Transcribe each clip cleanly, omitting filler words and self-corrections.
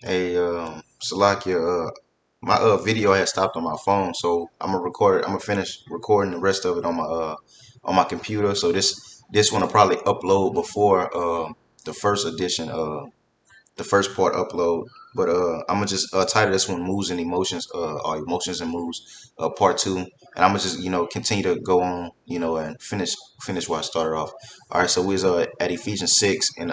Hey, Salakia, my video had stopped on my phone, so I'm gonna record it. I'm gonna finish recording the rest of it on my computer. So this one will probably upload before the first edition, the first part upload. But I'm gonna just title this one "Moods and Emotions," or "Emotions and Moods," part two, and I'm gonna just continue to go on, and finish where I started off. All right, so we was at Ephesians 6 and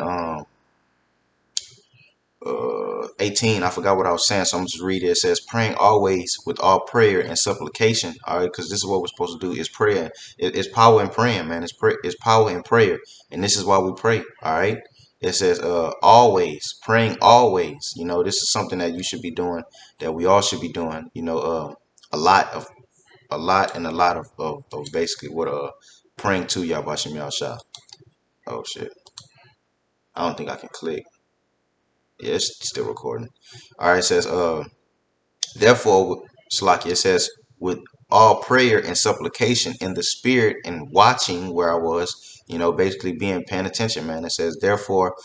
18. I forgot what I was saying, so I'm just read it. It says, praying always with all prayer and supplication. All right, because this is what we're supposed to do: is prayer. It's power in praying, man. It's power in prayer, and this is why we pray. All right. It says, always praying always. This is something that you should be doing, that we all should be doing. A lot of a lot of basically what praying to Yahweh Shah. Oh shit! I don't think I can click. Yeah, it's still recording. All right. It says, therefore, Salaki, it says, with all prayer and supplication in the spirit and watching where I was, basically being paying attention, man. It says, therefore,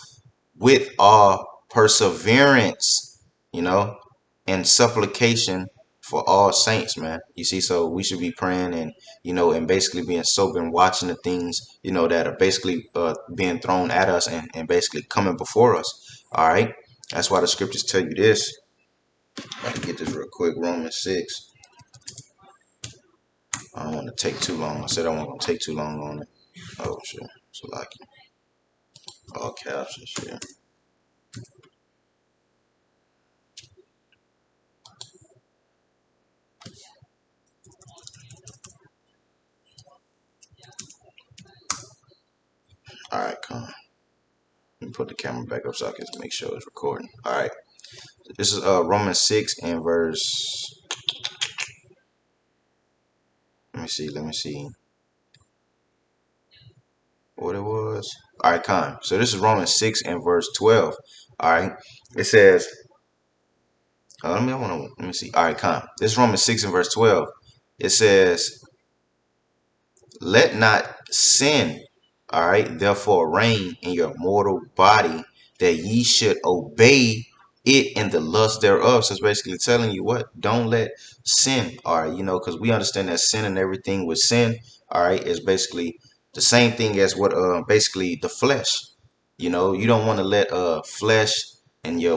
with all perseverance, and supplication for all saints, man. You see, so we should be praying and, and basically being sober and watching the things, that are basically being thrown at us and basically coming before us. All right. That's why the scriptures tell you this. I can get this real quick. Romans 6. I don't want to take too long. I said I wasn't going to take too long on it. Oh, shit. So, like, all caps and shit. All right, come on. Let me put the camera back up so I can make sure it's recording. All right. This is Romans 6 and verse. Let me see what it was. All right, come. So this is Romans 6 and verse 12. All right. It says, let me see. All right, come. This is Romans 6 and verse 12. It says, let not sin, all right, therefore reign in your mortal body, that ye should obey it in the lust thereof. So it's basically telling you what? Don't let sin, all right, because we understand that sin and everything with sin, all right, is basically the same thing as what basically the flesh. You don't want to let flesh and your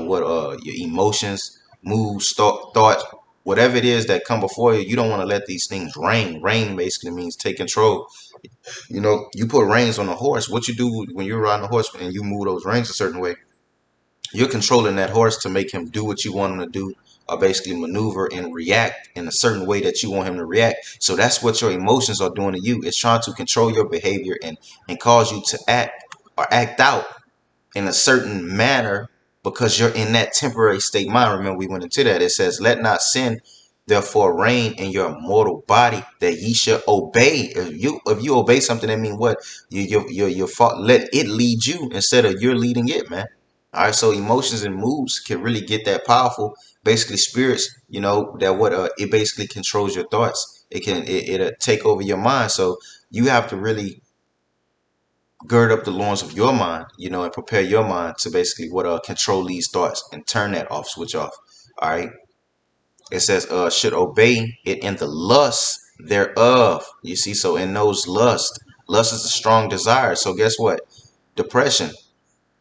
emotions, moods, thoughts, whatever it is that come before you, you don't want to let these things reign. Reign basically means take control. You put reins on a horse. What you do when you're riding a horse and you move those reins a certain way, you're controlling that horse to make him do what you want him to do, or basically maneuver and react in a certain way that you want him to react. So that's what your emotions are doing to you. It's trying to control your behavior and cause you to act out in a certain manner because you're in that temporary state mind. Remember, we went into that. It says, let not sin therefore reign in your mortal body, that ye should obey. If you obey something, that means what? Your fault. Let it lead you instead of you're leading it, man. All right, so emotions and moods can really get that powerful. Basically, spirits, that what it basically controls your thoughts. It'll take over your mind. So you have to really gird up the loins of your mind, and prepare your mind to basically what control these thoughts and turn that off, switch off. All right. It says should obey it in the lust thereof. You see, so in those lust is a strong desire. So guess what? Depression.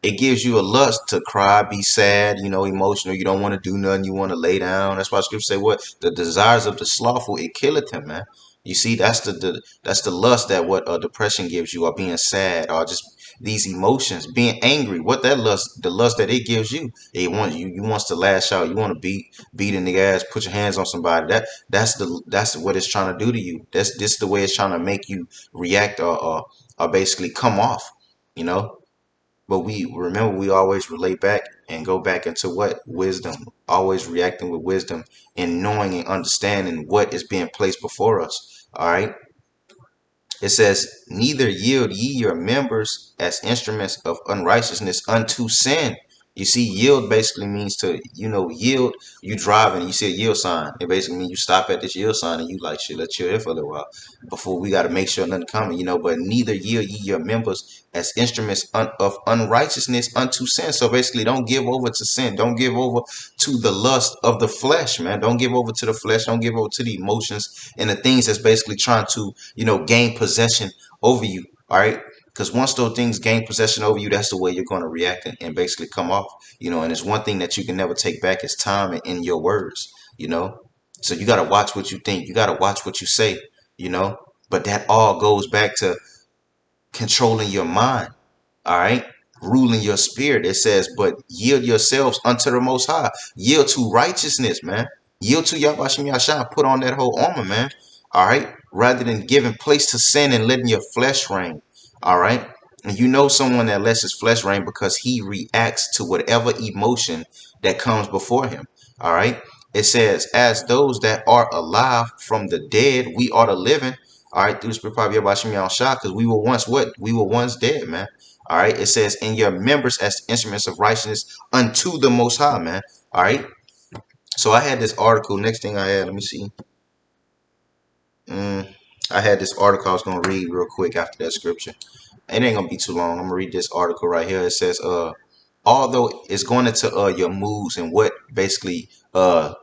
It gives you a lust to cry, be sad, emotional. You don't want to do nothing. You want to lay down. That's why scripture say what? The desires of the slothful, it killeth him, man. You see, that's the lust that what depression gives you, or being sad, or just these emotions, being angry. What that lust, the lust that it gives you, it wants you wants to lash out. You want to beat in the ass, put your hands on somebody. That's what it's trying to do to you. That's this the way it's trying to make you react or basically come off. You know. But we remember, we always relate back and go back into what? Wisdom. Always reacting with wisdom and knowing and understanding what is being placed before us. All right. It says, neither yield ye your members as instruments of unrighteousness unto sin. You see, yield basically means to, yield. You driving, you see a yield sign. It basically means you stop at this yield sign and you like, shit, let's chill here for a little while before we got to make sure nothing coming. But neither yield ye your members as instruments of unrighteousness unto sin. So basically, don't give over to sin. Don't give over to the lust of the flesh, man. Don't give over to the flesh. Don't give over to the emotions and the things that's basically trying to, gain possession over you. All right. Because once those things gain possession over you, that's the way you're going to react and basically come off. And it's one thing that you can never take back is time and in your words. So you got to watch what you think. You got to watch what you say. But that all goes back to controlling your mind. All right. Ruling your spirit. It says, but yield yourselves unto the Most High. Yield to righteousness, man. Yield to Yahweh Yasha. Put on that whole armor, man. All right. Rather than giving place to sin and letting your flesh reign. All right. And someone that lets his flesh reign because he reacts to whatever emotion that comes before him. All right. It says, as those that are alive from the dead, we are the living. All right. Through the spirit of Yahweh Shah, because we were once what? We were once dead, man. All right. It says, in your members as instruments of righteousness unto the Most High, man. All right. So I had this article. Next thing I had, let me see. I had this article I was going to read real quick after that scripture. It ain't going to be too long. I'm going to read this article right here. It says, although it's going into your moods and what basically your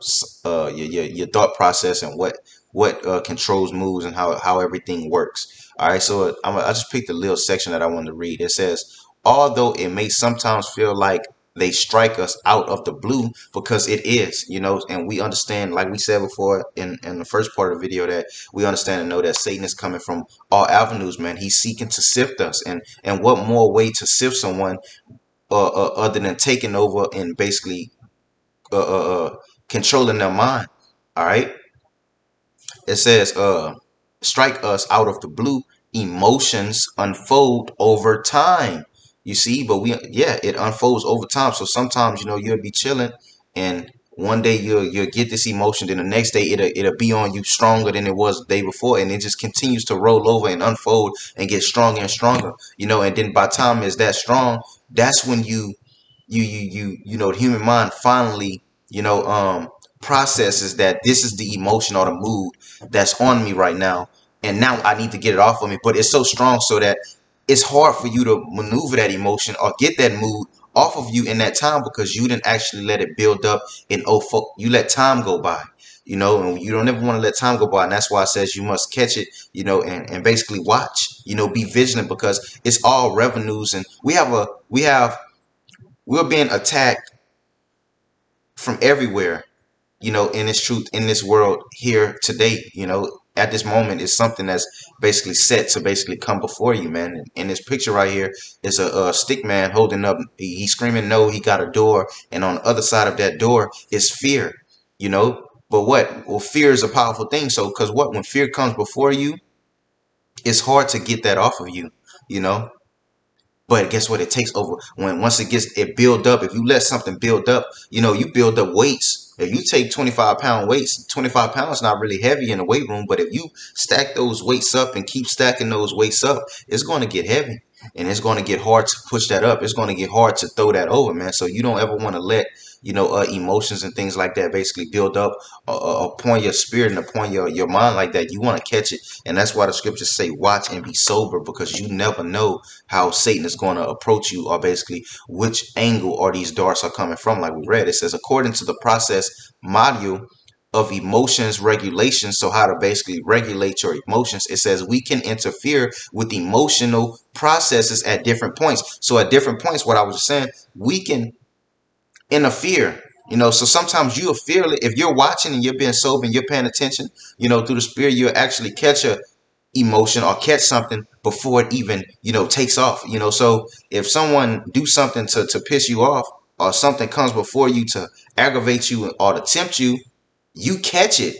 thought process and what controls moods and how everything works. All right, so I just picked a little section that I wanted to read. It says, although it may sometimes feel like they strike us out of the blue, because it is, and we understand, like we said before in the first part of the video, that we understand and know that Satan is coming from all avenues, man. He's seeking to sift us, and what more way to sift someone other than taking over and basically controlling their mind. All right. It says, strike us out of the blue. Emotions unfold over time. You see, but it unfolds over time. So sometimes, you'll be chilling and one day you'll get this emotion, then the next day it'll be on you stronger than it was the day before, and it just continues to roll over and unfold and get stronger and stronger, and then by the time it's that strong, that's when the human mind finally, processes that this is the emotion or the mood that's on me right now, and now I need to get it off of me. But it's so strong so that it's hard for you to maneuver that emotion or get that mood off of you in that time, because you didn't actually let it build up and you let time go by, and you don't ever want to let time go by. And that's why it says you must catch it, and basically watch, be vigilant, because it's all revenues, and we're being attacked from everywhere, in its truth, in this world here today, at this moment is something that's basically set to basically come before you, man. And this picture right here is a stick man holding up, he's screaming no, he got a door, and on the other side of that door is fear, but what? Well, fear is a powerful thing. So, because when fear comes before you, it's hard to get that off of you, But guess what? It takes over once it build up. If you let something build up, you build up weights. If you take 25-pound weights, 25 pounds not really heavy in the weight room, but if you stack those weights up and keep stacking those weights up, it's going to get heavy, and it's going to get hard to push that up. It's going to get hard to throw that over, man. So you don't ever want to let emotions and things like that basically build up upon your spirit and upon your mind like that. You want to catch it, and that's why the scriptures say watch and be sober, because you never know how Satan is going to approach you, or basically which angle or these darts are coming from. Like we read, it says according to the process module of emotions regulation. So how to basically regulate your emotions. It says we can interfere with emotional processes at different points. So at different points, what I was just saying, we can interfere. So sometimes you'll feel it if you're watching and you're being sober and you're paying attention, through the spirit, you'll actually catch a emotion or catch something before it even, takes off. So if someone do something to piss you off, or something comes before you to aggravate you or to tempt you, you catch it.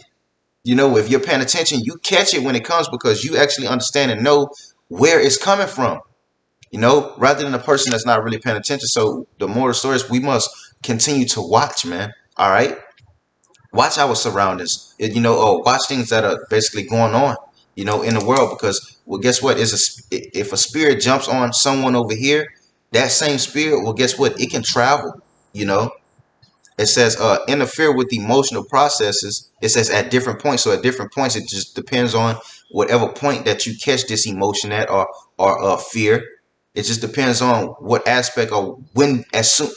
If you're paying attention, you catch it when it comes, because you actually understand and know where it's coming from, rather than a person that's not really paying attention. So the moral story is we must continue to watch, man. All right. Watch our surroundings, or watch things that are basically going on, in the world, because, well, guess what? If a spirit jumps on someone over here, that same spirit, well, guess what? It can travel. You know, it says interfere with emotional processes. It says at different points. So at different points, it just depends on whatever point that you catch this emotion at, or fear. It just depends on what aspect, or when, as soon,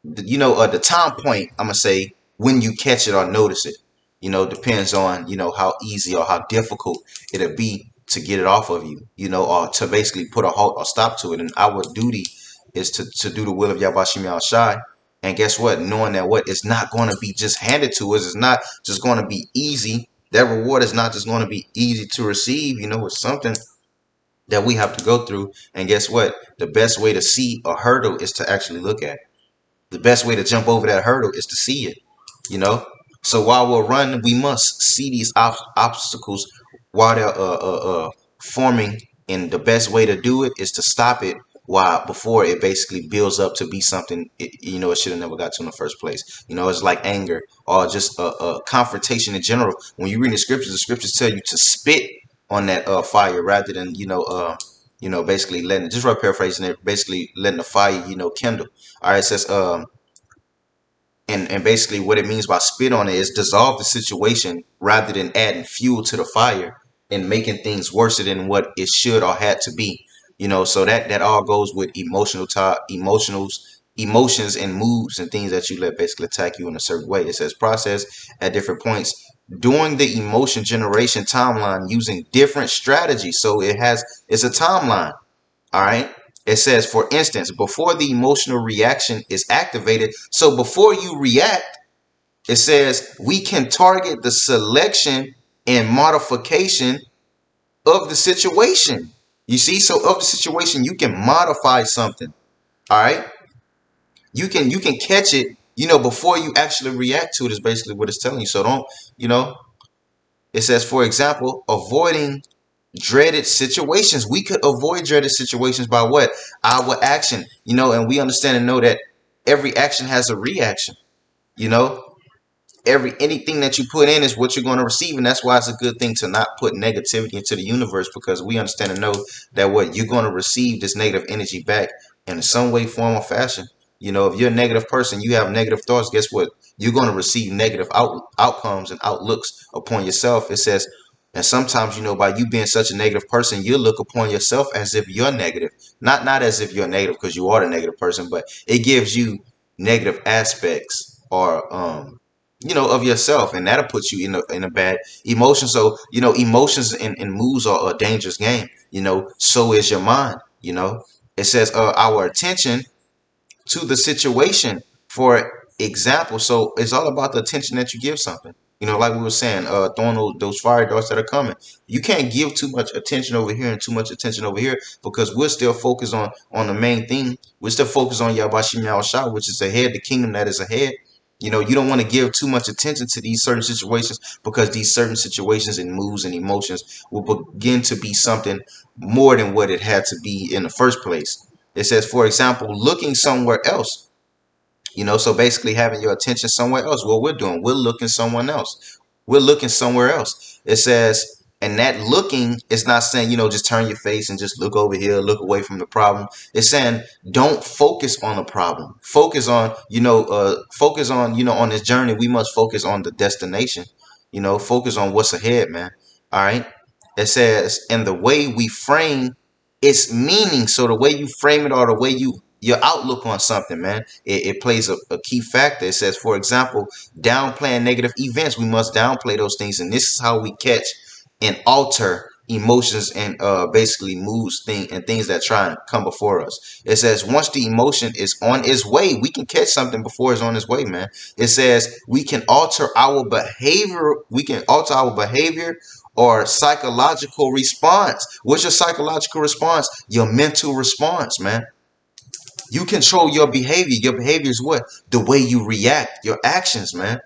the time point, I'm gonna say, when you catch it or notice it. Depends on, how easy or how difficult it'll be to get it off of you, or to basically put a halt or stop to it. And our duty is to do the will of Yabashim Shai. And guess what? Knowing that what it's not going to be just handed to us, it's not just going to be easy. That reward is not just going to be easy to receive. It's something that we have to go through. And guess what? The best way to see a hurdle is to actually look at it. The best way to jump over that hurdle is to see it, you know. So while we're running, we must see these obstacles while they're forming, and the best way to do it is to stop it while before it basically builds up to be something it should have never got to in the first place. It's like anger or just a confrontation in general. When you read the scriptures tell you to spit on that fire rather than basically letting, just right paraphrasing it, basically letting the fire kindle. All right, it says and basically what it means by spit on it is dissolve the situation rather than adding fuel to the fire and making things worse than what it should or had to be. So that all goes with emotions and moods and things that you let basically attack you in a certain way. It says process at different points during the emotion generation timeline using different strategies. So it's a timeline. All right. It says, for instance, before the emotional reaction is activated. So before you react, it says we can target the selection and modification of the situation. You see, so of the situation, you can modify something. All right. You can catch it, before you actually react to it is basically what it's telling you. So don't, it says, for example, avoiding dreaded situations. We could avoid dreaded situations by what? Our action, and we understand and know that every action has a reaction, you know. Anything that you put in is what you're going to receive, and that's why it's a good thing to not put negativity into the universe, because we understand and know that what you're going to receive this negative energy back in some way, form, or fashion. If you're a negative person, you have negative thoughts, guess what? You're going to receive negative outcomes and outlooks upon yourself. It says, and sometimes, by you being such a negative person, you look upon yourself as if you're negative. Not as if you're negative because you are the negative person, but it gives you negative aspects, or of yourself, and that'll put you in a bad emotion. So emotions and moods are a dangerous game. So is your mind. It says our attention to the situation, for example. So it's all about the attention that you give something. Like we were saying, throwing those fire darts that are coming. You can't give too much attention over here and too much attention over here, because we're still focused on the main thing. We're still focused on Yabashim Shah, which is ahead, the kingdom that is ahead. You don't want to give too much attention to these certain situations, because these certain situations and moods and emotions will begin to be something more than what it had to be in the first place. It says, for example, looking somewhere else. So basically having your attention somewhere else. What we're doing, we're looking someone else. We're looking somewhere else. It says, and that looking is not saying, just turn your face and just look over here, look away from the problem. It's saying don't focus on the problem. Focus on, on this journey. We must focus on the destination. Focus on what's ahead, man. All right. It says, and the way we frame its meaning. So the way you frame it, or the way your outlook on something, man, it plays a key factor. It says, for example, downplaying negative events. We must downplay those things, and this is how we catch and alter emotions and basically moods and things that try and come before us. It says once the emotion is on its way, we can catch something before it's on its way, man. It says we can alter our behavior. We can alter our behavior or psychological response. What's your psychological response? Your mental response, man. You control your behavior. Your behavior is what? The way you react, your actions, man.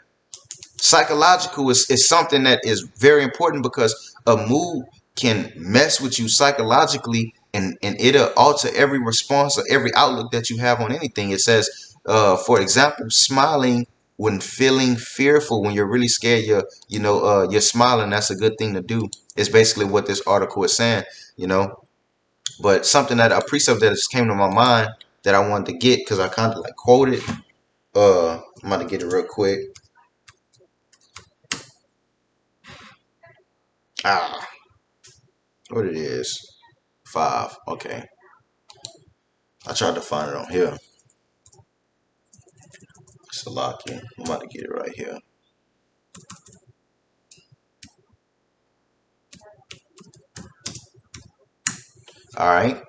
Psychological is something that is very important, because a mood can mess with you psychologically, and it'll alter every response or every outlook that you have on anything. It says, for example, smiling when feeling fearful. When you're really scared, you're smiling. That's a good thing to do. It's basically what this article is saying, you know. But something, that a precept that just came to my mind that I wanted to get, because I kind of like quoted. I'm about to get it real quick. What it is? 5. Okay. I tried to find it on here. Salakia. I'm about to get it right here. All right.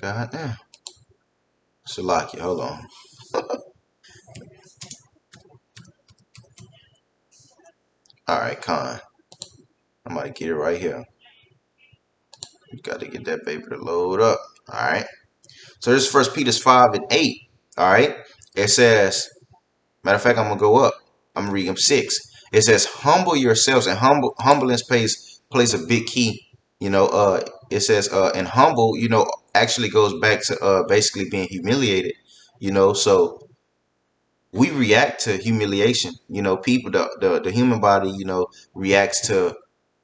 God damn. Salakia. Hold on. All right, Con. I'm about to get it right here. You got to get that baby to load up. All right. So this is 1 Peter 5 and 8. All right. It says, matter of fact, I'm going to go up. I'm going to read them 6. It says, humble yourselves, and humbleness plays a big key. It says, and humble, actually goes back to basically being humiliated. So we react to humiliation. People, the human body, reacts to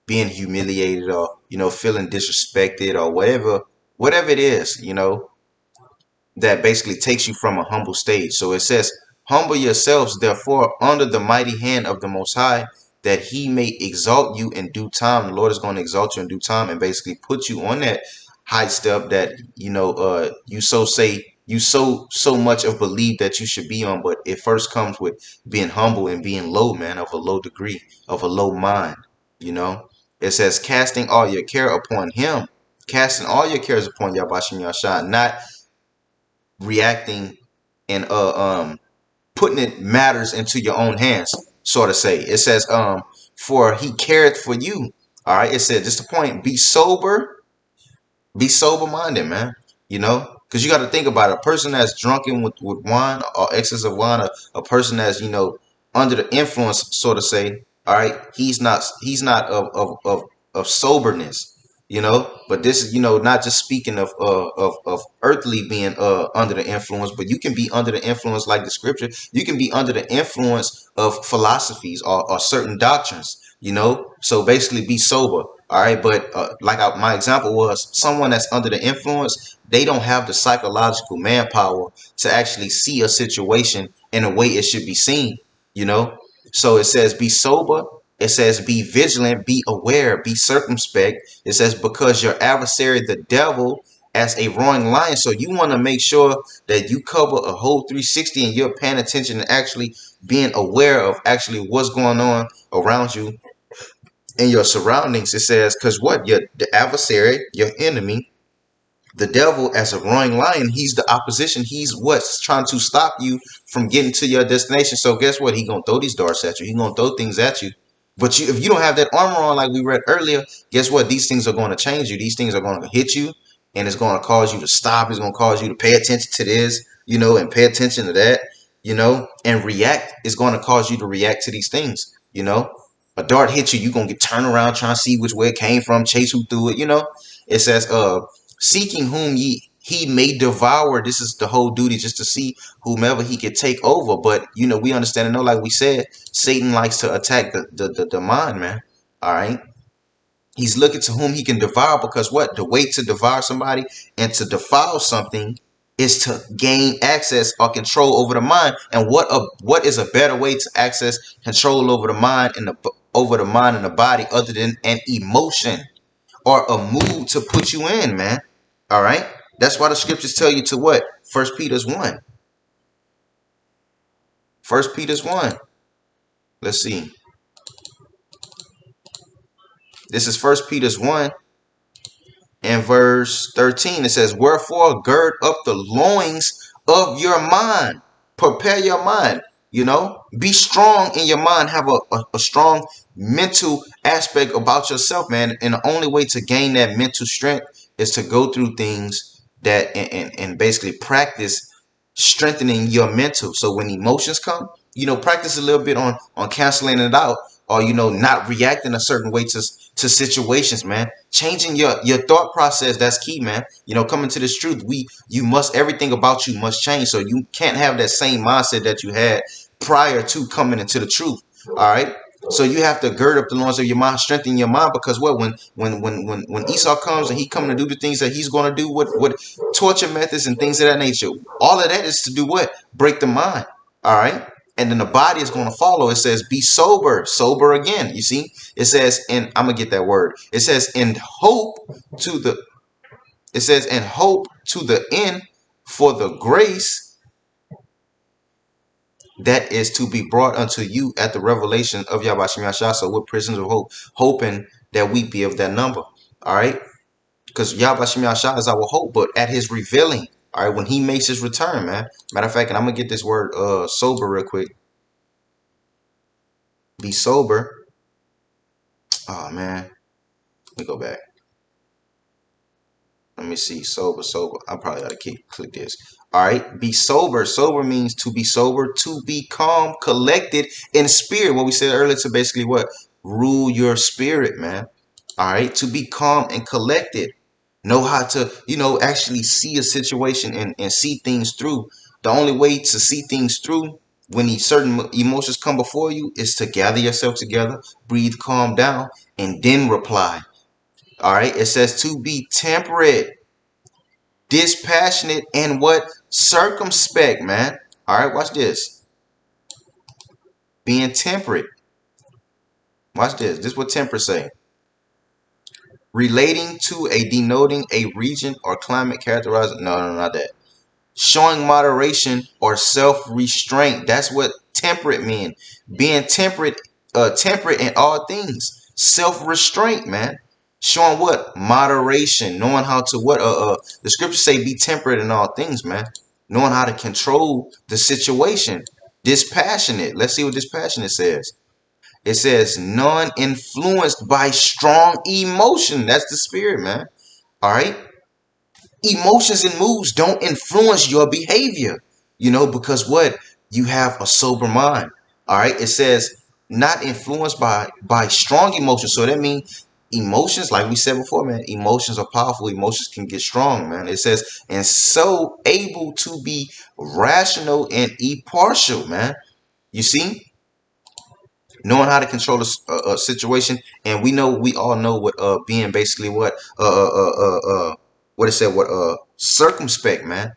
being humiliated, or feeling disrespected, or whatever it is, that basically takes you from a humble stage. So it says, humble yourselves therefore under the mighty hand of the Most High, that he may exalt you in due time. The Lord is going to exalt you in due time and basically put you on that high step that you so much of believe that you should be on. But it first comes with being humble and being low, man, of a low degree, of a low mind. It says, casting all your care upon him, casting all your cares upon Yahbashim Yahshua, not reacting and putting it matters into your own hands, sort of say. It says, for he careth for you. All right. It said, just the point, be sober minded, man. Because you got to think about it. A person that's drunken with wine or excess of wine, a person that's, under the influence, sort of say, all right, he's not of soberness. But this is, not just speaking of earthly being under the influence, but you can be under the influence, like the scripture. You can be under the influence of philosophies or certain doctrines. So basically be sober. All right. But my example was someone that's under the influence. They don't have the psychological manpower to actually see a situation in a way it should be seen. So it says be sober. It says be vigilant, be aware, be circumspect. It says because your adversary, the devil, as a roaring lion. So you want to make sure that you cover a whole 360 and you're paying attention and actually being aware of actually what's going on around you in your surroundings. It says, because the adversary, your enemy, the devil, as a roaring lion, he's the opposition. He's what's trying to stop you from getting to your destination. So guess what? He gonna throw these darts at you. He gonna throw things at you. But if you don't have that armor on, like we read earlier, guess what? These things are going to change you. These things are going to hit you, and it's going to cause you to stop. It's going to cause you to pay attention to this, and pay attention to that, and react. It's going to cause you to react to these things, A dart hits you, you're going to get turned around trying to see which way it came from, chase who threw it, It says, seeking whom he may devour. This is the whole duty, just to see whomever he could take over. But we understand and know, like we said, Satan likes to attack the mind, man. All right. He's looking to whom he can devour, because the way to devour somebody and to defile something is to gain access or control over the mind. And what is a better way to access control over the mind and the body other than an emotion or a mood to put you in, man? All right. That's why the scriptures tell you to what? 1 Peter's 1. 1 Peter's 1. Let's see. This is 1 Peter's 1 and verse 13. It says, wherefore gird up the loins of your mind. Prepare your mind. Be strong in your mind. Have a strong mental aspect about yourself, man. And the only way to gain that mental strength is to go through things that and basically practice strengthening your mental. So when emotions come, practice a little bit on canceling it out, or not reacting a certain way to situations, man. Changing your thought process, that's key, man. Coming to this truth, everything about you must change. So you can't have that same mindset that you had prior to coming into the truth. All right. So you have to gird up the loins of your mind, strengthen your mind, because when Esau comes and he coming to do the things that he's going to do, what torture methods and things of that nature. All of that is to do what? Break the mind. All right. And then the body is going to follow. It says, be sober. Sober again. You see, it says, and I'm going to get that word. It says, in hope to the, it says, in hope to the end for the grace that is to be brought unto you at the revelation of Yahweh Shem Yahshua. So we're prisoners of hope, hoping that we be of that number. All right. Because Yahweh Shem Yahshua is our hope, but at his revealing, all right, when he makes his return, man. Matter of fact, and I'm going to get this word sober real quick. Be sober. Oh, man. Let me go back. Let me see. Sober. I probably ought to click this. All right. Be sober. Sober means to be sober, to be calm, collected in spirit. What we said earlier, to basically what? Rule your spirit, man. All right. To be calm and collected. Know how to, actually see a situation and see things through. The only way to see things through when certain emotions come before you is to gather yourself together, breathe, calm down, and then reply. All right. It says to be temperate, dispassionate, and what? Circumspect, man. All right. Watch this. Being temperate. Watch this. This is what temperate say. Relating to denoting a region or climate characterized. No, not that. Showing moderation or self-restraint. That's what temperate means. Being temperate in all things. Self-restraint, man. Showing what? Moderation. Knowing how to what? The scriptures say be temperate in all things, man. Knowing how to control the situation. Dispassionate. Let's see what dispassionate says. It says none influenced by strong emotion. That's the spirit, man. All right. Emotions and moods don't influence your behavior, because what? You have a sober mind. All right. It says not influenced by strong emotions. So that means emotions, like we said before, man, emotions are powerful. Emotions can get strong, man. It says, and so able to be rational and impartial, man. You see? Knowing how to control a situation, and we all know what being basically what it said, what circumspect, man.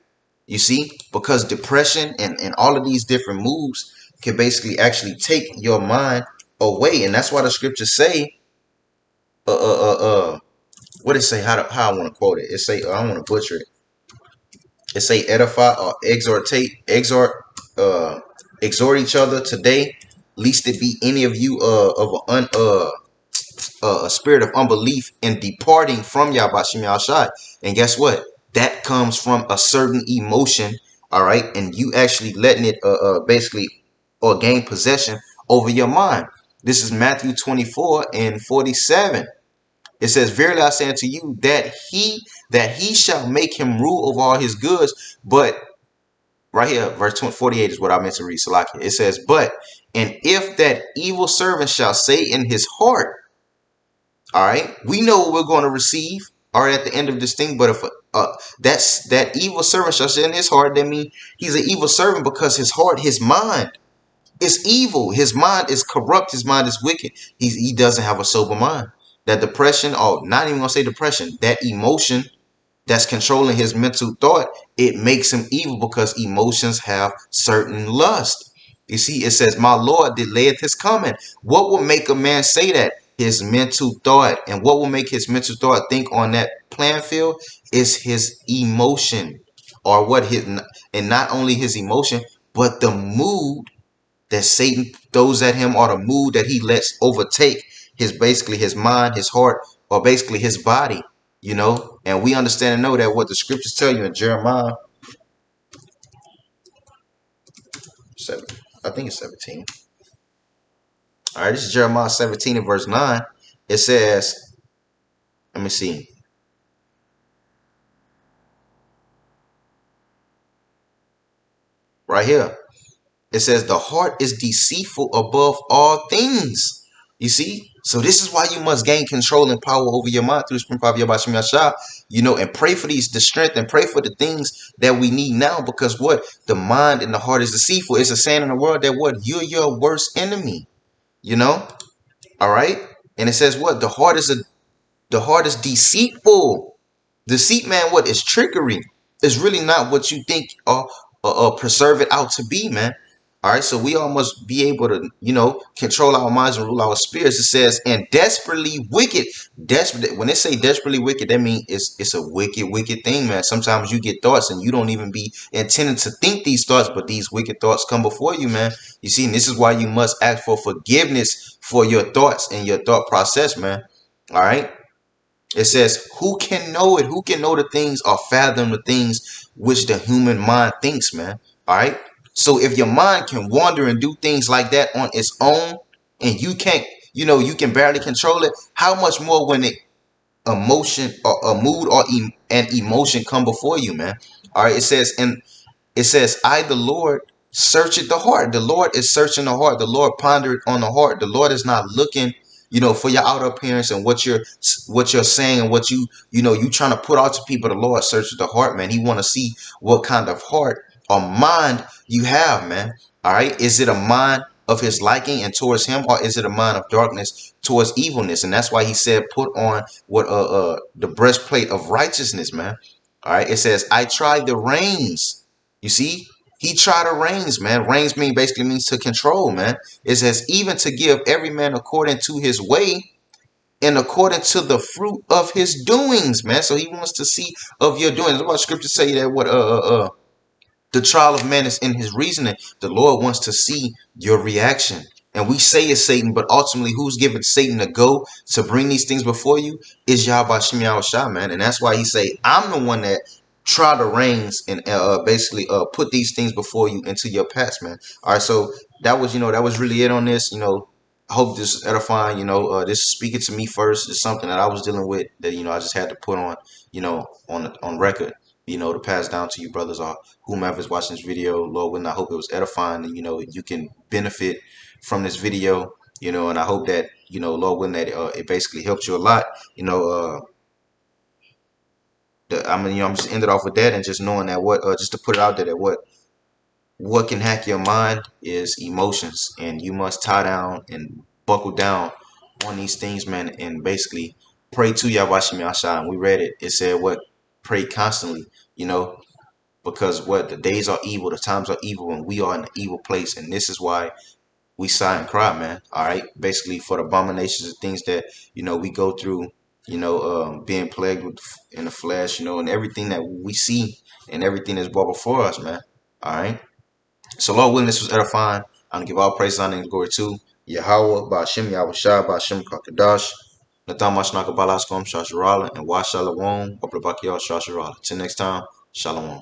You see, because depression and all of these different moves can basically actually take your mind away, and that's why the scriptures say what it say, how I want to quote it. It say, I don't want to butcher it. It say edify or exhort each other today, lest it be any of you of a spirit of unbelief in departing from Yahweh Shem Yahshai. And guess what? That comes from a certain emotion, all right? And you actually letting it basically or gain possession over your mind. This is Matthew 24:47. It says, verily I say unto you that he shall make him rule over all his goods. But right here, verse 48 is what I meant to read. Salakia. It says, but, and if that evil servant shall say in his heart, all right, we know what we're going to receive, all right, at the end of this thing. But if that evil servant shall say in his heart, that means he's an evil servant because his heart, his mind is evil. His mind is corrupt. His mind is wicked. He doesn't have a sober mind. That depression, or not even going to say depression, that emotion that's controlling his mental thought, it makes him evil because emotions have certain lust. You see, it says, my Lord delayeth his coming. What will make a man say that? His mental thought. And what will make his mental thought think on that playing field is his emotion, or what his, and not only his emotion, but the mood that Satan throws at him, or the mood that he lets overtake basically his mind, his heart, or basically his body, and we understand and know that what the scriptures tell you in Jeremiah 7, I think it's 17. All right, this is Jeremiah 17 and verse 9. It says, let me see. Right here. It says the heart is deceitful above all things. You see? So this is why you must gain control and power over your mind through the Supreme Power of Yahweh Shem Yahshua, and pray for the strength and pray for the things that we need now, because what? The mind and the heart is deceitful. It's a saying in the world that what? You're your worst enemy. All right? And it says what? The heart is deceitful. Deceit, man, what is trickery? is really not what you think or preserve it out to be, man. All right, so we all must be able to, control our minds and rule our spirits. It says, and desperately wicked. Desperate. When they say desperately wicked, that means it's a wicked, wicked thing, man. Sometimes you get thoughts and you don't even be intending to think these thoughts, but these wicked thoughts come before you, man. You see, and this is why you must ask for forgiveness for your thoughts and your thought process, man. All right. It says, who can know it? Who can know the things or fathom the things which the human mind thinks, man? All right. So if your mind can wander and do things like that on its own and you can't, you can barely control it, how much more when it emotion or a mood or an emotion come before you, man? All right. It says, I, the Lord, searcheth the heart. The Lord is searching the heart. The Lord pondered on the heart. The Lord is not looking, for your outer appearance and what you're saying and what you trying to put out to people. The Lord searches the heart, man. He want to see what kind of heart or mind you have, man. All right. Is it a mind of his liking and towards him, or is it a mind of darkness towards evilness? And that's why he said, put on what the breastplate of righteousness, man. All right. It says, I tried the reins. You see, he tried the reins, man. Reins basically means to control, man. It says, even to give every man according to his way and according to the fruit of his doings, man. So he wants to see of your doings. What scripture say that what the trial of man is in his reasoning. The Lord wants to see your reaction. And we say it's Satan, but ultimately who's giving Satan the go to bring these things before you is Yahweh Shem Shah, man. And that's why he say, I'm the one that try the reins and basically put these things before you into your past, man. All right, so that was really it on this. I hope this is edifying. This is speaking to me first. It's something that I was dealing with that I just had to put on, on record, to pass down to you brothers or whomever is watching this video. Lord willing, I hope it was edifying and you can benefit from this video. And I hope that Lord willing, that it basically helped you a lot. I'm just ended off with that and just knowing that just to put it out there that what can hack your mind is emotions, and you must tie down and buckle down on these things, man, and basically pray to Yahweh Shem Yahshua. And we read it. It said pray constantly, because the days are evil, the times are evil, and we are in an evil place, and this is why we sigh and cry, man. All right, basically for the abominations and things that we go through, being plagued with in the flesh, and everything that we see and everything that's brought before us, man. All right. So Lord willing, this was edifying. I'm gonna give all praise, honor, and glory to Yahweh, Ba'ashem, Yahweh Shah, Ba'ashem Kakadash, Natham Mashnaka Balaskom, Shasharala, and Wa Shalom, Oplabakia, Shasharala. Till next time, Shalom.